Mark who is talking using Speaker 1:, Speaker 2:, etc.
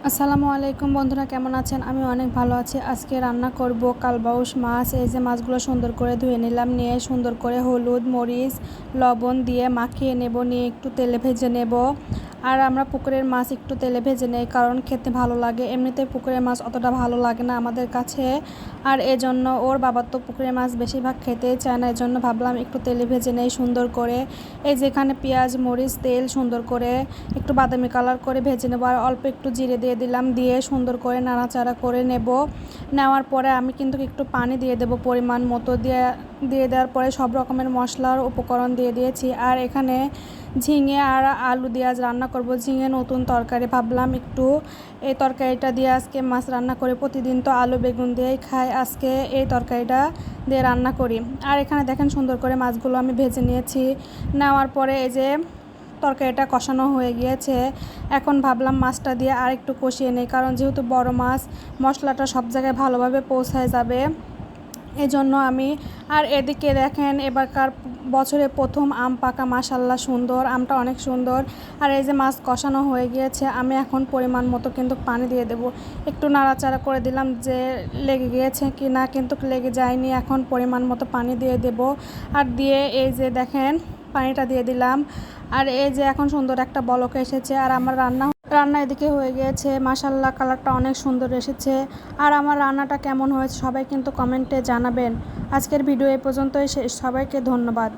Speaker 1: আসসালামু আলাইকুম বন্ধুরা, কেমন আছেন? আমি অনেক ভালো আছি। আজকে রান্না করব কালবাউস মাছ। এই যে মাছগুলো সুন্দর করে ধুয়ে নিলাম, নিয়ে সুন্দর করে হলুদ মরিচ লবণ দিয়ে মাখিয়ে নেব, নিয়ে একটু তেলে ভেজে নেব। আর আমরা পুকুরের মাছ একটু তেলে ভেজে নেই, কারণ খেতে ভালো লাগে। এমনিতে পুকুরের মাছ অতটা ভালো লাগে না আমাদের কাছে, আর এজন্য ওর বাবার তো পুকুরের মাছ বেশিরভাগ খেতে চায় না, এজন্য ভাবলাম একটু তেলে ভেজে নেই সুন্দর করে। এই যেখানে পেঁয়াজ মরিচ তেল সুন্দর করে একটু বাদামি কালার করে ভেজে নেব, আর অল্প একটু জিরে দিয়ে দিলাম, দিয়ে সুন্দর করে নাড়াচাড়া করে নেব। নেওয়ার পরে আমি কিন্তু একটু পানি দিয়ে দেব পরিমাণ মতো, দিয়ে দেওয়ার পরে সব রকমের মশলার উপকরণ দিয়ে দিয়েছি। আর এখানে ঝিঙে আর আলু দিয়ে আজ রান্না করব। ঝিঙে নতুন তরকারি, ভাবলাম একটু এই তরকারিটা দিয়ে আজকে মাছ রান্না করে। প্রতিদিন তো আলু বেগুন দিয়েই খাই, আজকে এই তরকারিটা দিয়ে রান্না করি। আর এখানে দেখেন সুন্দর করে মাছগুলো আমি ভেজে নিয়েছি। নেওয়ার পরে এই যে তরকারিটা কষানো হয়ে গিয়েছে, এখন ভাবলাম মাছটা দিয়ে আর একটু কষিয়ে নেই, কারণ যেহেতু বড় মাছ মশলাটা সব জায়গায় ভালোভাবে পৌঁছায় যাবে, এজন্য আমি। আর এদিকে দেখেন এবারকার বছরে প্রথম আম পাকা, মাশাল্লাহ সুন্দর, আমটা অনেক সুন্দর। আর এই যে মাছ কষানো হয়ে গিয়েছে, আমি এখন পরিমাণ মতো কিন্তু পানি দিয়ে দেব। একটু নাড়াচাড়া করে দিলাম যে লেগে গিয়েছে কি না, কিন্তু লেগে যায়নি। এখন পরিমাণ মতো পানি দিয়ে দেব, আর দিয়ে এই যে দেখেন পানিটা দিয়ে দিলাম। আর এই যে এখন সুন্দর একটা বলক এসেছে, আর আমার রান্না এদিকে হয়ে গিয়েছে। মাশাল্লাহ কালারটা অনেক সুন্দর এসেছে। আর আমার রান্নাটা কেমন হয়েছে সবাই কিন্তু কমেন্টে জানাবেন। আজকের ভিডিও এই পর্যন্তই শেষ। সবাইকে ধন্যবাদ।